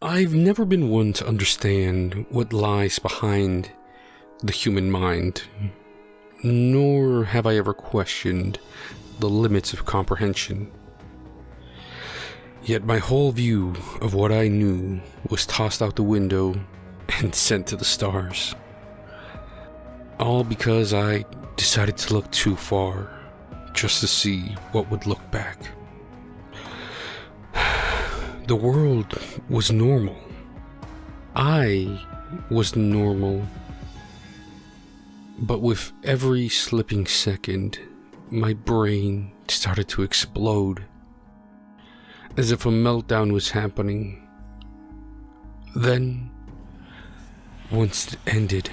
I've never been one to understand what lies behind the human mind, nor have I ever questioned the limits of comprehension. Yet my whole view of what I knew was tossed out the window and sent to the stars. All because I decided to look too far, just to see what would look back. The world was normal. I was normal. But with every slipping second, my brain started to explode, as if a meltdown was happening. Then, once it ended,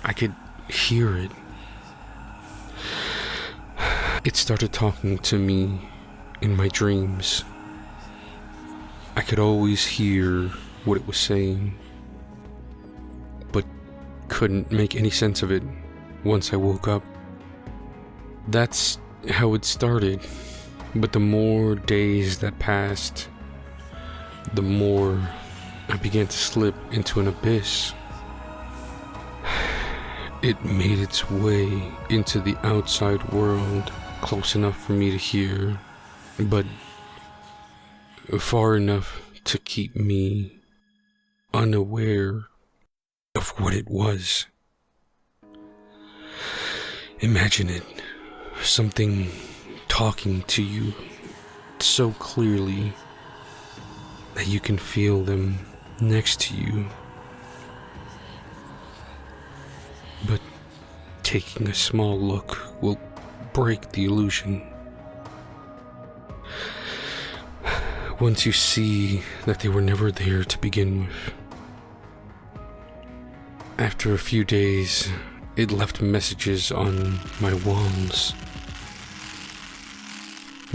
I could hear it. It started talking to me in my dreams. I could always hear what it was saying, but couldn't make any sense of it once I woke up. That's how it started, but the more days that passed, the more I began to slip into an abyss. It made its way into the outside world, close enough for me to hear, but far enough to keep me unaware of what it was. Imagine it, something talking to you so clearly that you can feel them next to you. But taking a small look will break the illusion. Once you see that they were never there to begin with. After a few days, it left messages on my walls,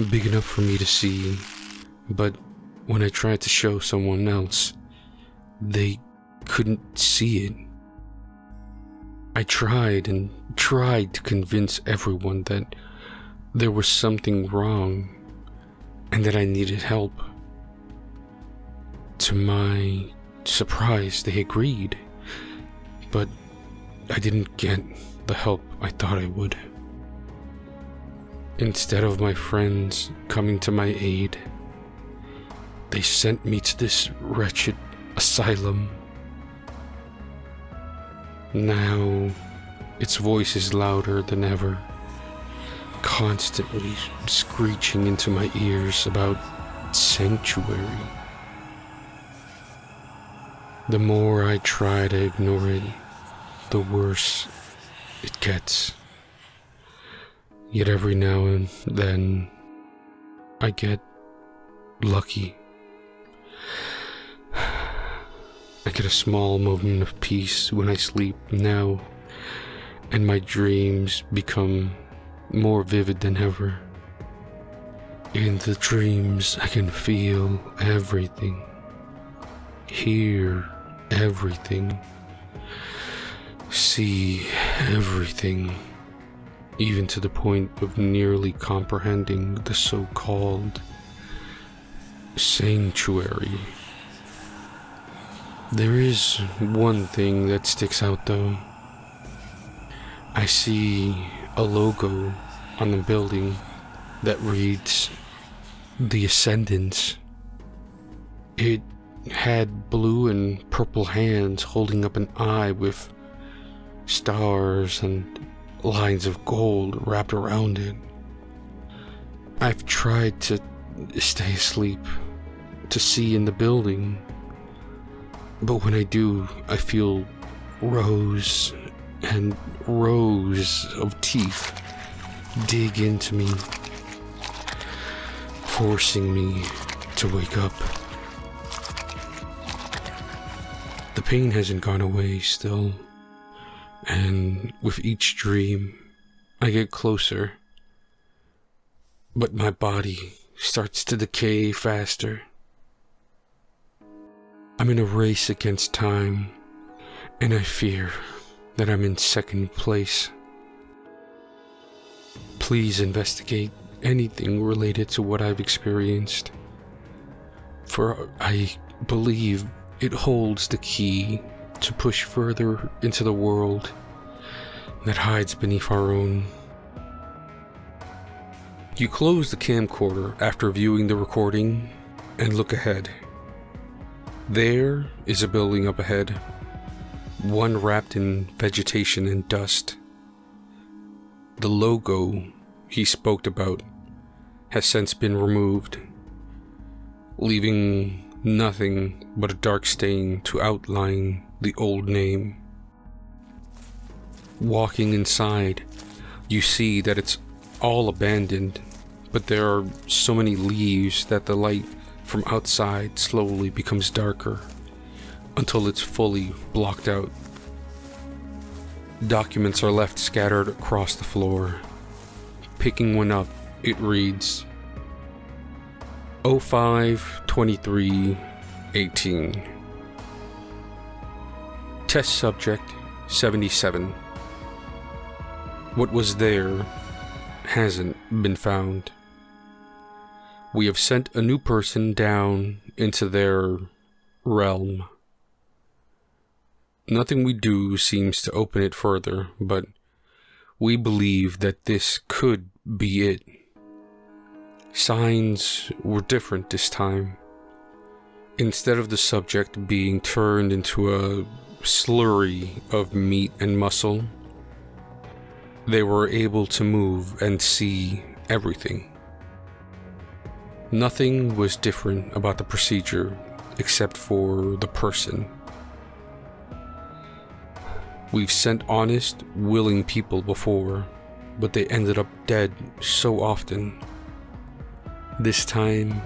big enough for me to see, but when I tried to show someone else, they couldn't see it. I tried and tried to convince everyone that there was something wrong and that I needed help. To my surprise, they agreed, but I didn't get the help I thought I would. Instead of my friends coming to my aid, they sent me to this wretched asylum. Now, its voice is louder than ever, constantly screeching into my ears about sanctuary. The more I try to ignore it, the worse it gets. Yet every now and then, I get lucky. I get a small moment of peace when I sleep now, and my dreams become more vivid than ever. In the dreams, I can feel everything, hear everything, see everything, even to the point of nearly comprehending the so-called sanctuary. There is one thing that sticks out though. I see a logo on the building that reads The Ascendants. It had blue and purple hands holding up an eye with stars and lines of gold wrapped around it. I've tried to stay asleep, to see in the building, but when I do, I feel rows and rows of teeth dig into me, forcing me to wake up. The pain hasn't gone away still, and with each dream, I get closer, but my body starts to decay faster. I'm in a race against time, and I fear that I'm in second place. Please investigate anything related to what I've experienced. for I believe it holds the key to push further into the world that hides beneath our own. You close the camcorder after viewing the recording and look ahead. There is a building up ahead, one wrapped in vegetation and dust. The logo he spoke about has since been removed, leaving nothing but a dark stain to outline the old name. Walking inside, you see that it's all abandoned, but there are so many leaves that the light from outside slowly becomes darker until it's fully blocked out. Documents are left scattered across the floor. Picking one up, it reads 05-23-18. Test subject 77. What was there hasn't been found. We have sent a new person down into their realm. Nothing we do seems to open it further, but we believe that this could be it. Signs were different this time. Instead of the subject being turned into a slurry of meat and muscle, they were able to move and see everything. Nothing was different about the procedure except for the person. We've sent honest, willing people before, but they ended up dead so often. This time,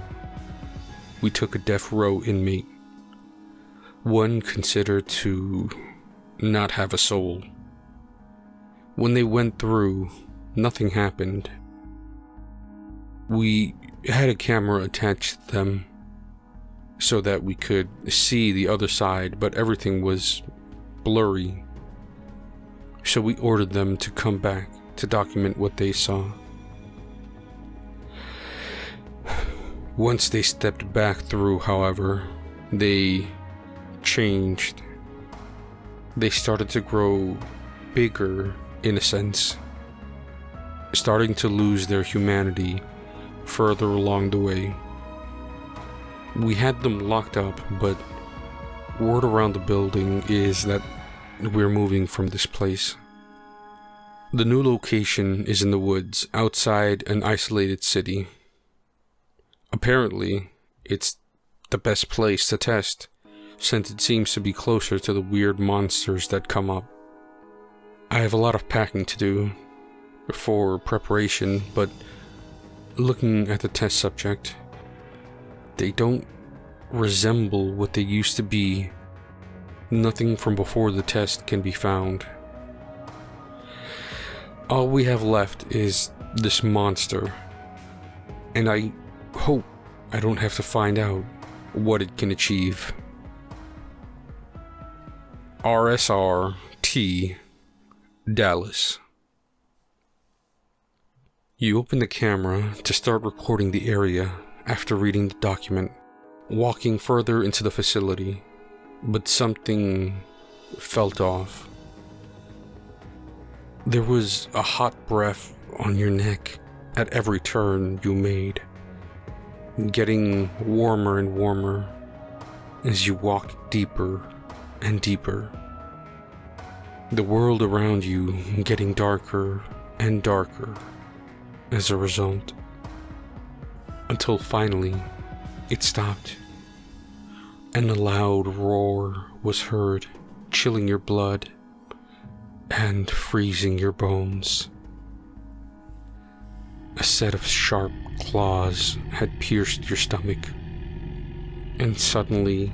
we took a death row inmate, one considered to not have a soul. When they went through, nothing happened. We had a camera attached to them so that we could see the other side, but everything was blurry. So we ordered them to come back to document what they saw. Once they stepped back through, however, they changed. They started to grow bigger, in a sense, starting to lose their humanity further along the way. We had them locked up, but word around the building is that we're moving from this place. The new location is in the woods outside an isolated city. Apparently, it's the best place to test, since it seems to be closer to the weird monsters that come up. I have a lot of packing to do for preparation, but looking at the test subject, they don't resemble what they used to be. Nothing from before the test can be found. All we have left is this monster, and I hope I don't have to find out what it can achieve. RSR-T, Dallas. You open the camera to start recording the area after reading the document, walking further into the facility, but something felt off. There was a hot breath on your neck at every turn you made, getting warmer and warmer as you walked deeper and deeper. The world around you getting darker and darker as a result, until finally it stopped, and a loud roar was heard, chilling your blood and freezing your bones. A set of sharp claws had pierced your stomach, and suddenly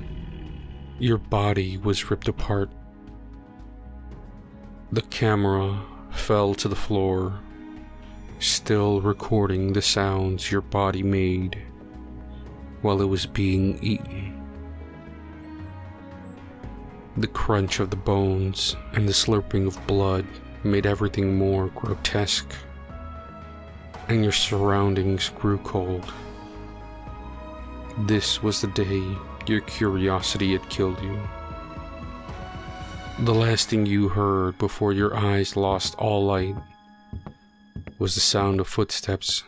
your body was ripped apart. The camera fell to the floor, still recording the sounds your body made while it was being eaten. The crunch of the bones and the slurping of blood made everything more grotesque, and your surroundings grew cold. This was the day your curiosity had killed you. The last thing you heard before your eyes lost all light was the sound of footsteps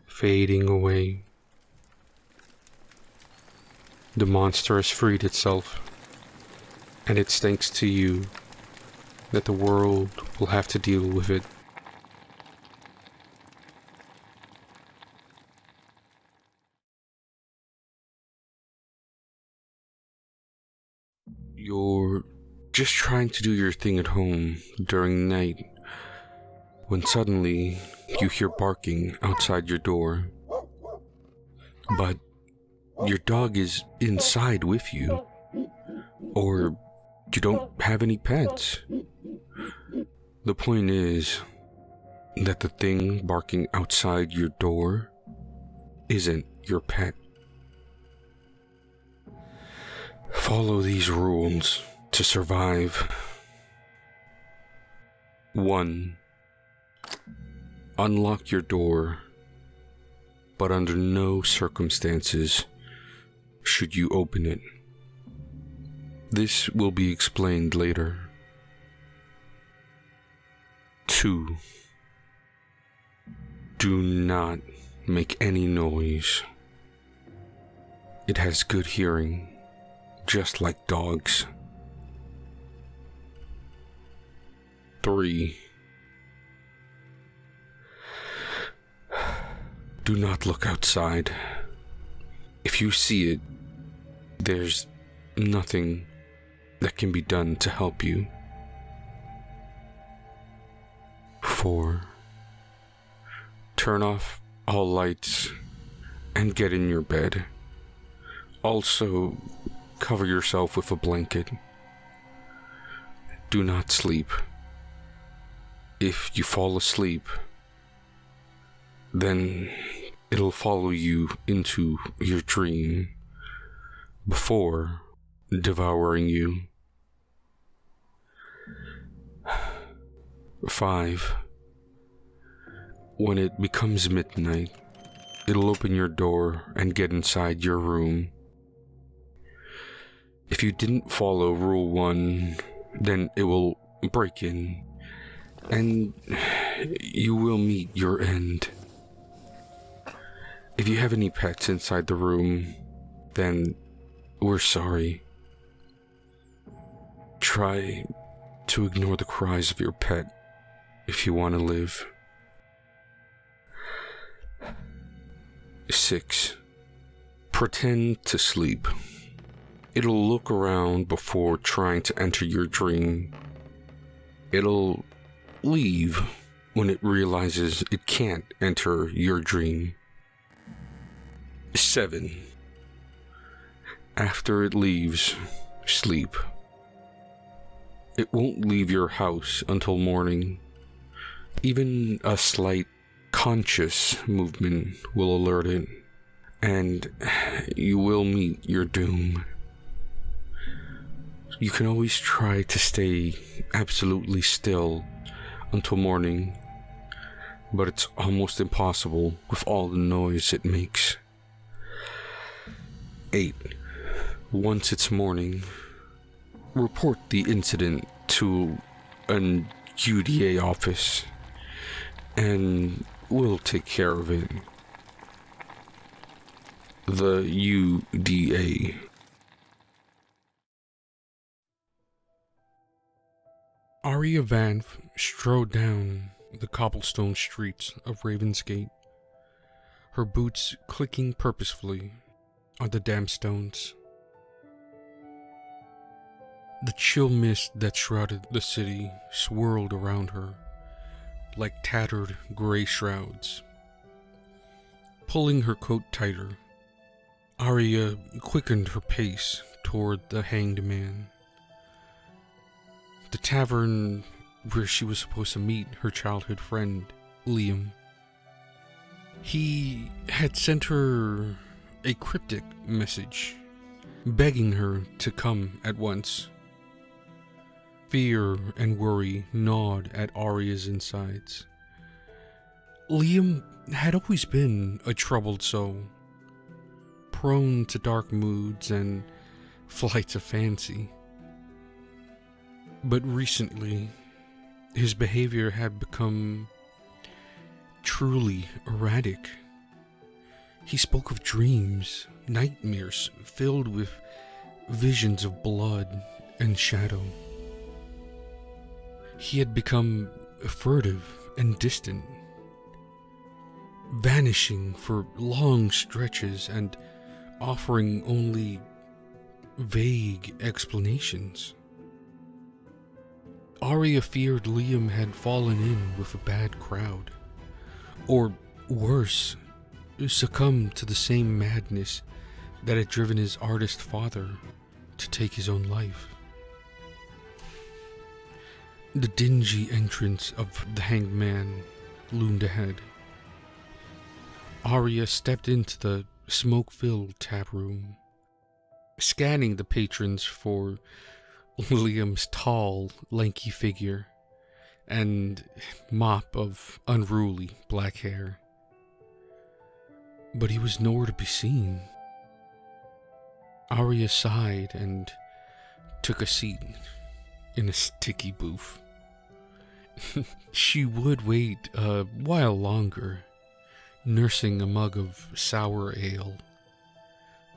fading away. The monster has freed itself, and it's thanks to you that the world will have to deal with it. You're just trying to do your thing at home during the night when suddenly you hear barking outside your door. But your dog is inside with you, or you don't have any pets. The point is that the thing barking outside your door isn't your pet. Follow these rules to survive. 1. Unlock your door, but under no circumstances should you open it. This will be explained later. 2. Do not make any noise. It has good hearing, just like dogs. 3. Do not look outside. If you see it, there's nothing that can be done to help you. 4. Turn off all lights and get in your bed. Also, cover yourself with a blanket. Do not sleep. If you fall asleep, then it'll follow you into your dream before devouring you. 5. When it becomes midnight, it'll open your door and get inside your room. If you didn't follow Rule 1, then it will break in, and you will meet your end. If you have any pets inside the room, then we're sorry. Try to ignore the cries of your pet if you want to live. 6. Pretend to sleep. It'll look around before trying to enter your dream. It'll leave when it realizes it can't enter your dream. 7. After it leaves, sleep. It won't leave your house until morning. Even a slight conscious movement will alert it, and you will meet your doom. You can always try to stay absolutely still until morning, but it's almost impossible with all the noise it makes. 8. Once it's morning, report the incident to an UDA office, and we'll take care of it. The UDA. Arya Vanth strode down the cobblestone streets of Ravensgate, her boots clicking purposefully on the damp stones. The chill mist that shrouded the city swirled around her like tattered gray shrouds. Pulling her coat tighter, Arya quickened her pace toward the hanged man. The tavern where she was supposed to meet her childhood friend, Liam. He had sent her a cryptic message, begging her to come at once. Fear and worry gnawed at Arya's insides. Liam had always been a troubled soul, prone to dark moods and flights of fancy. But recently, his behavior had become truly erratic. He spoke of dreams, nightmares filled with visions of blood and shadow. He had become furtive and distant, vanishing for long stretches and offering only vague explanations. Arya feared Liam had fallen in with a bad crowd, or worse, succumbed to the same madness that had driven his artist father to take his own life. The dingy entrance of the Hanged Man loomed ahead. Arya stepped into the smoke-filled tap room, scanning the patrons for Liam's tall, lanky figure and mop of unruly black hair. But he was nowhere to be seen. Arya sighed and took a seat in a sticky booth. She would wait a while longer, nursing a mug of sour ale.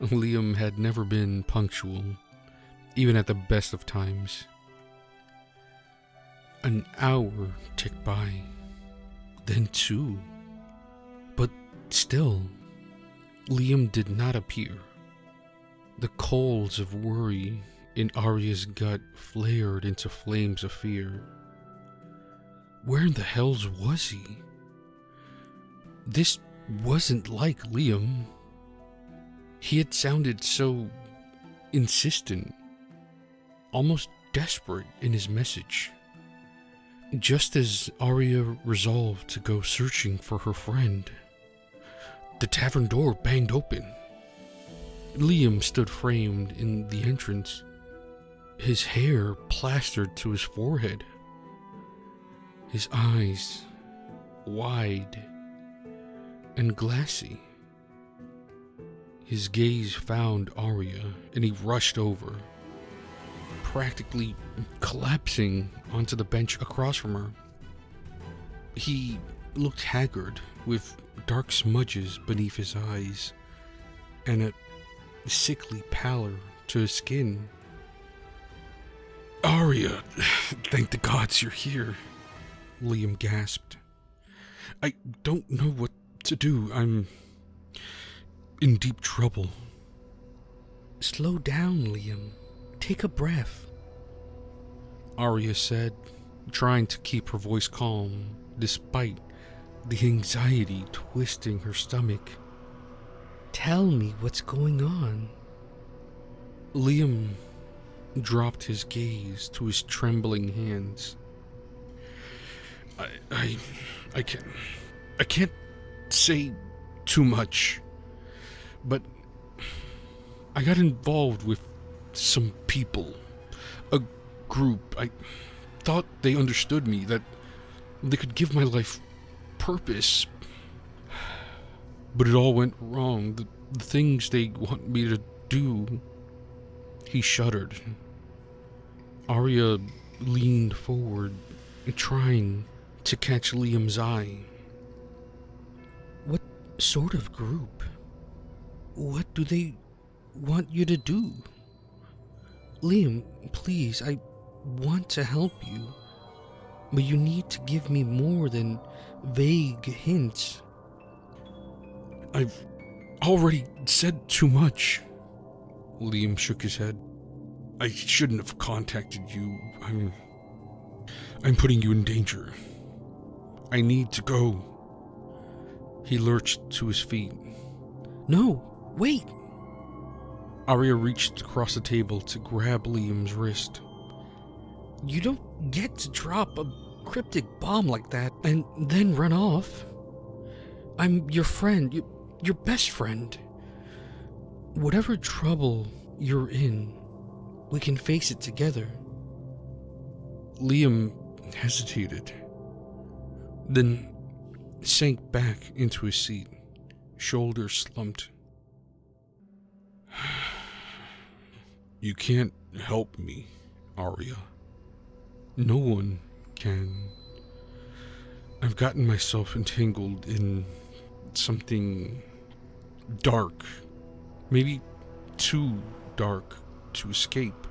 Liam had never been punctual, even at the best of times. An hour ticked by, then 2. But still, Liam did not appear. The coals of worry in Arya's gut flared into flames of fear. Where in the hells was he? This wasn't like Liam. He had sounded so insistent, almost desperate in his message. Just as Arya resolved to go searching for her friend, the tavern door banged open. Liam stood framed in the entrance, his hair plastered to his forehead, his eyes wide and glassy. His gaze found Arya, and he rushed over, practically collapsing onto the bench across from her. He looked haggard, with dark smudges beneath his eyes, and a sickly pallor to his skin. "Arya, thank the gods you're here," Liam gasped. "I don't know what to do. I'm in deep trouble." "Slow down, Liam. Take a breath," Arya said, trying to keep her voice calm despite the anxiety twisting her stomach. "Tell me what's going on." Liam dropped his gaze to his trembling hands. I can't say too much, but I got involved with some people, a group. I thought they understood me, that they could give my life purpose. But it all went wrong. The things they want me to do. He shuddered. Arya leaned forward, trying to catch Liam's eye. "What sort of group? What do they want you to do? Liam, please, I want to help you, but you need to give me more than vague hints." "I've already said too much." Liam shook his head. "I shouldn't have contacted you. I'm putting you in danger. I need to go." He lurched to his feet. "No, wait!" Arya reached across the table to grab Liam's wrist. "You don't get to drop a cryptic bomb like that and then run off. I'm your friend, your best friend. Whatever trouble you're in, we can face it together." Liam hesitated, then sank back into his seat, shoulders slumped. You can't help me, Arya. No one can. I've gotten myself entangled in something dark. Maybe too dark to escape.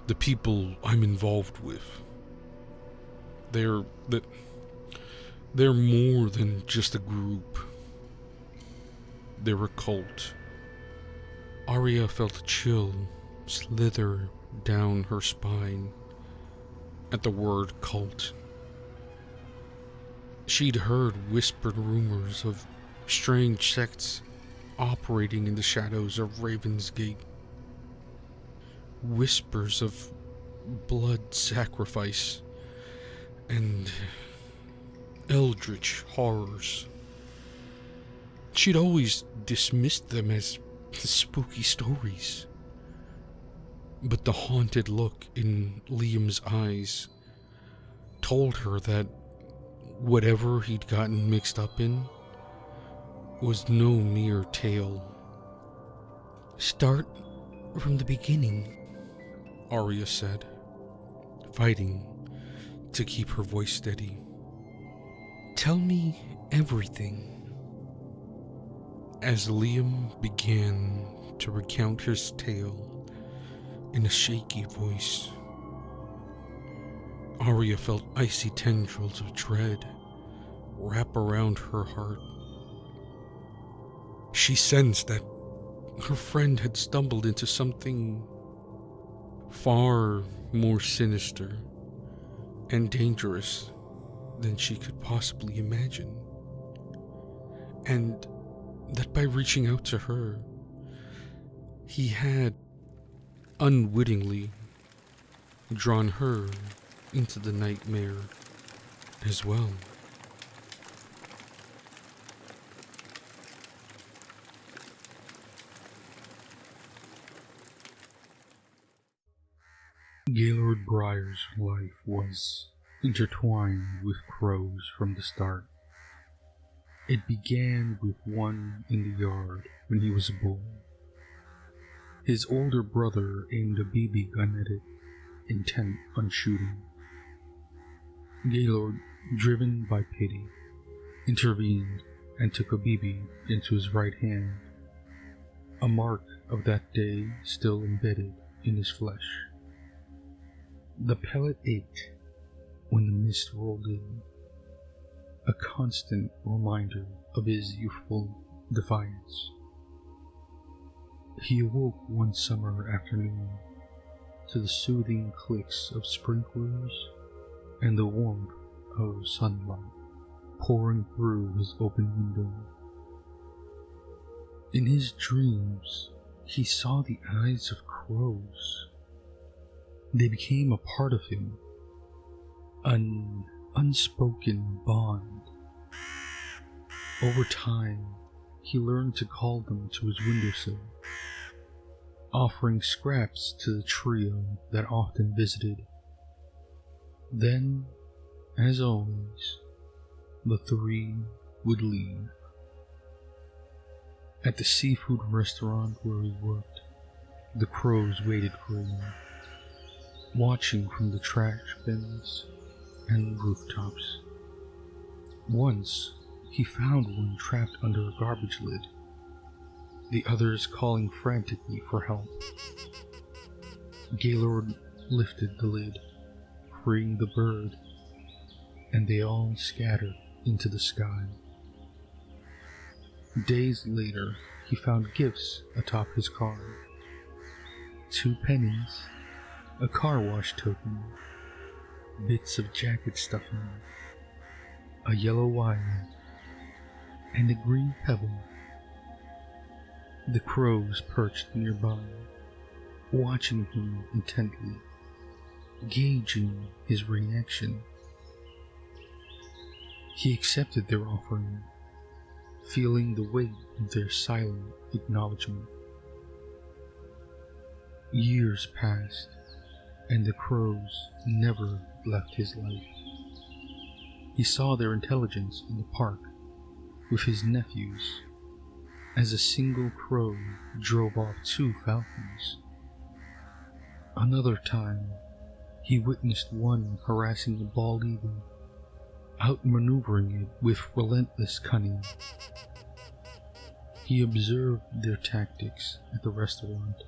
The people I'm involved with, they're more than just a group. They're a cult. Arya felt a chill slither down her spine at the word cult. She'd heard whispered rumors of strange sects operating in the shadows of Raven's Gate. Whispers of blood sacrifice and eldritch horrors. She'd always dismissed them as spooky stories. But the haunted look in Liam's eyes told her that whatever he'd gotten mixed up in was no mere tale. Start from the beginning, Arya said, fighting to keep her voice steady. Tell me everything. As Liam began to recount his tale in a shaky voice, Arya felt icy tendrils of dread wrap around her heart. She sensed that her friend had stumbled into something far more sinister and dangerous than she could possibly imagine, and that by reaching out to her, he had unwittingly drawn her into the nightmare as well. Gaylord Briar's life was intertwined with crows from the start. It began with one in the yard when he was a boy. His older brother aimed a BB gun at it, intent on shooting. Gaylord, driven by pity, intervened and took a BB into his right hand, a mark of that day still embedded in his flesh. The pellet ached when the mist rolled in, a constant reminder of his youthful defiance. He awoke one summer afternoon to the soothing clicks of sprinklers and the warmth of sunlight pouring through his open window. In his dreams, he saw the eyes of crows. They became a part of him, an unspoken bond. Over time, he learned to call them to his windowsill, offering scraps to the trio that often visited. Then, as always, the three would leave. At the seafood restaurant where he worked, the crows waited for him, watching from the trash bins and rooftops. Once, he found one trapped under a garbage lid, the others calling frantically for help. Gaylord lifted the lid, freeing the bird, and they all scattered into the sky. Days later, he found gifts atop his car. 2 pennies, a car wash token, bits of jacket stuffing, a yellow wire, and a green pebble. The crows perched nearby, watching him intently, gauging his reaction. He accepted their offering, feeling the weight of their silent acknowledgement. Years passed, and the crows never left his life. He saw their intelligence in the park with his nephews, as a single crow drove off 2 falcons. Another time, he witnessed one harassing a bald eagle, outmaneuvering it with relentless cunning. He observed their tactics at the restaurant,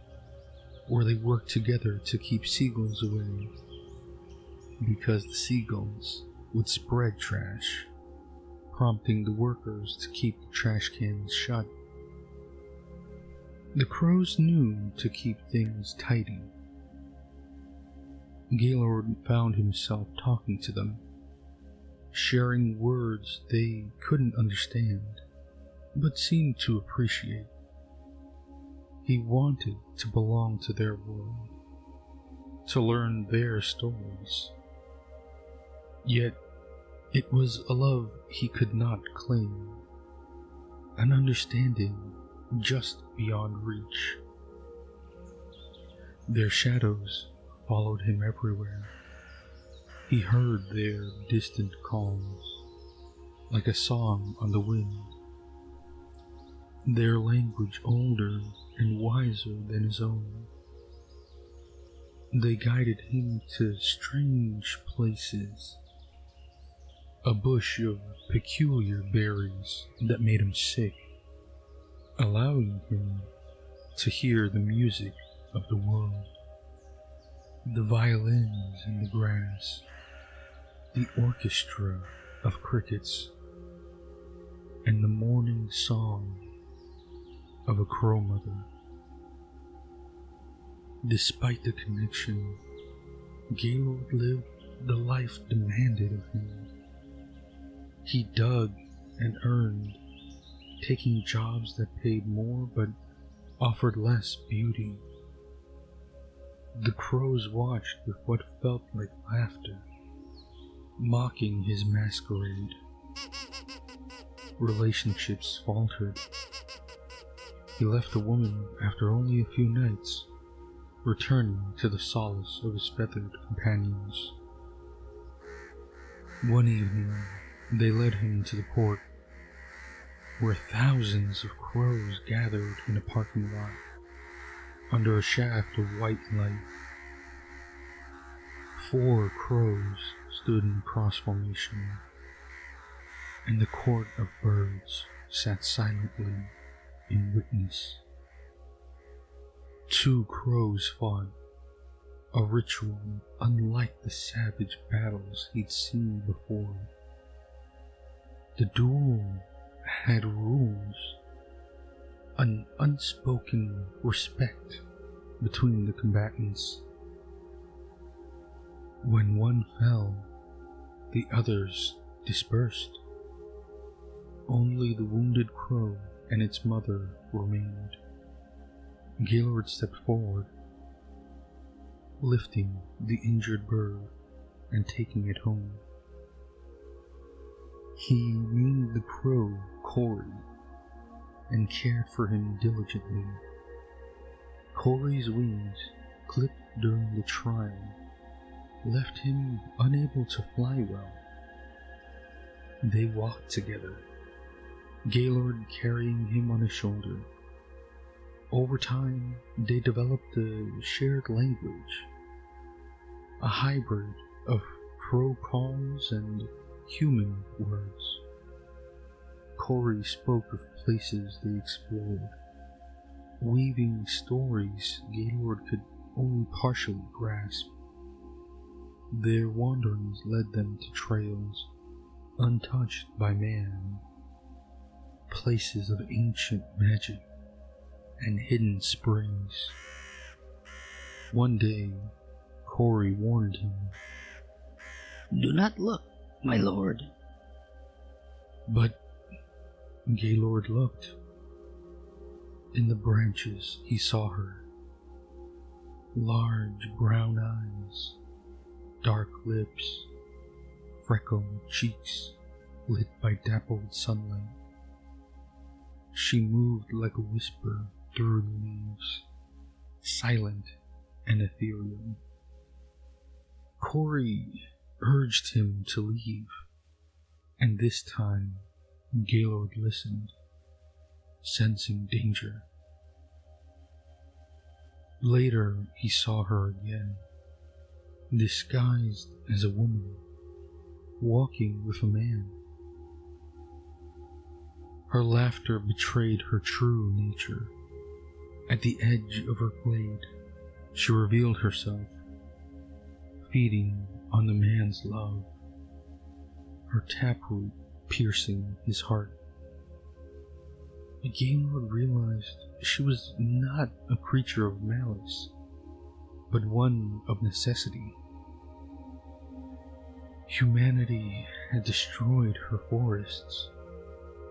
where they worked together to keep seagulls away, because the seagulls would spread trash, prompting the workers to keep the trash cans shut. The crows knew to keep things tidy. Gaylord found himself talking to them, sharing words they couldn't understand, but seemed to appreciate. He wanted to belong to their world, to learn their stories. Yet, it was a love he could not claim, an understanding just beyond reach. Their shadows followed him everywhere. He heard their distant calls, like a song on the wind. Their language older and wiser than his own. They guided him to strange places. A bush of peculiar berries that made him sick, allowing him to hear the music of the world. The violins in the grass, the orchestra of crickets, and the morning song of a crow mother. Despite the connection, Gaylord lived the life demanded of him. He dug and earned, taking jobs that paid more but offered less beauty. The crows watched with what felt like laughter, mocking his masquerade. Relationships faltered. He left the woman after only a few nights, returning to the solace of his feathered companions. One evening, they led him to the port, where thousands of crows gathered in a parking lot, under a shaft of white light. 4 crows stood in cross formation, and the court of birds sat silently in witness. 2 crows fought, a ritual unlike the savage battles he'd seen before. The duel had rules, an unspoken respect between the combatants. When one fell, the others dispersed. Only the wounded crow and its mother remained. Gaylord stepped forward, lifting the injured bird and taking it home. He named the crow Corey and cared for him diligently. Corey's wings, clipped during the trial, left him unable to fly well. They walked together, Gaylord carrying him on his shoulder. Over time, they developed a shared language, a hybrid of crow calls and human words. Corey spoke of places they explored, weaving stories Gaylord could only partially grasp. Their wanderings led them to trails untouched by man, places of ancient magic and hidden springs. One day, Corey warned him, "Do not look, my lord." But Gaylord looked. In the branches he saw her. Large brown eyes, dark lips, freckled cheeks lit by dappled sunlight. She moved like a whisper through the leaves, silent and ethereal. Corey urged him to leave, and this time Gaylord listened, sensing danger. Later, he saw her again, disguised as a woman, walking with a man. Her laughter betrayed her true nature. At the edge of her glade, she revealed herself, feeding on the man's love, her taproot piercing his heart. Gaylord realized she was not a creature of malice, but one of necessity. Humanity had destroyed her forests,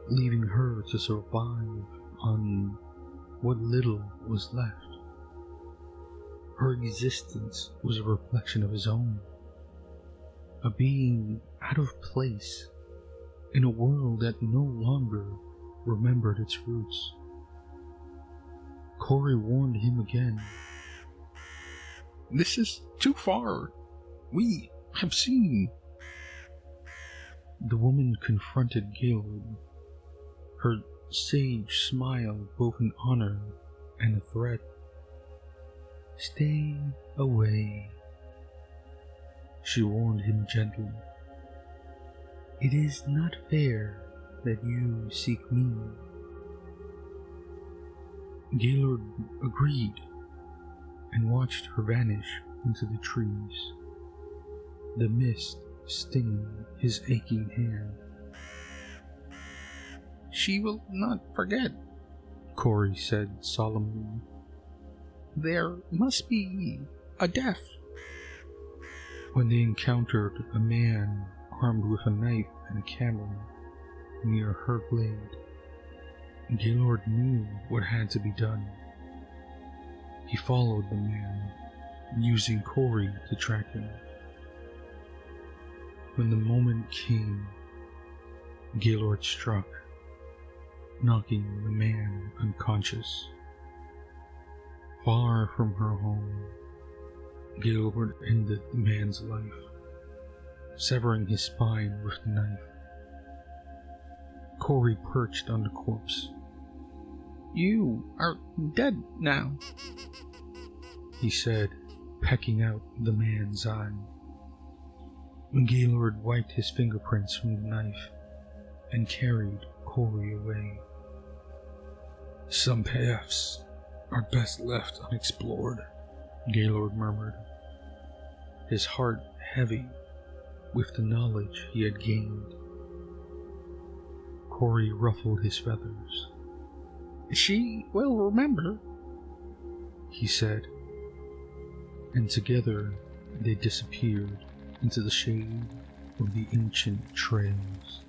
leaving her to survive on what little was left. Her existence was a reflection of his own, a being out of place in a world that no longer remembered its roots. Corey warned him again. "This is too far. We have seen." The woman confronted Gaylord, her sage smile both an honor and a threat. "Stay away," she warned him gently. "It is not fair that you seek me." Gaylord agreed and watched her vanish into the trees, the mist stinging his aching hand. "She will not forget," Corey said solemnly. "There must be a death." When they encountered a man armed with a knife and a camera near her glade, Gaylord knew what had to be done. He followed the man, using Corey to track him. When the moment came, Gaylord struck, knocking the man unconscious. Far from her home, Gaylord ended the man's life, severing his spine with the knife. Corey perched on the corpse. "You are dead now," he said, pecking out the man's eye. Gaylord wiped his fingerprints from the knife and carried Corey away. "Some paths are best left unexplored," Gaylord murmured, his heart heavy with the knowledge he had gained. Corey ruffled his feathers. "She will remember," he said, and together they disappeared into the shade of the ancient trails.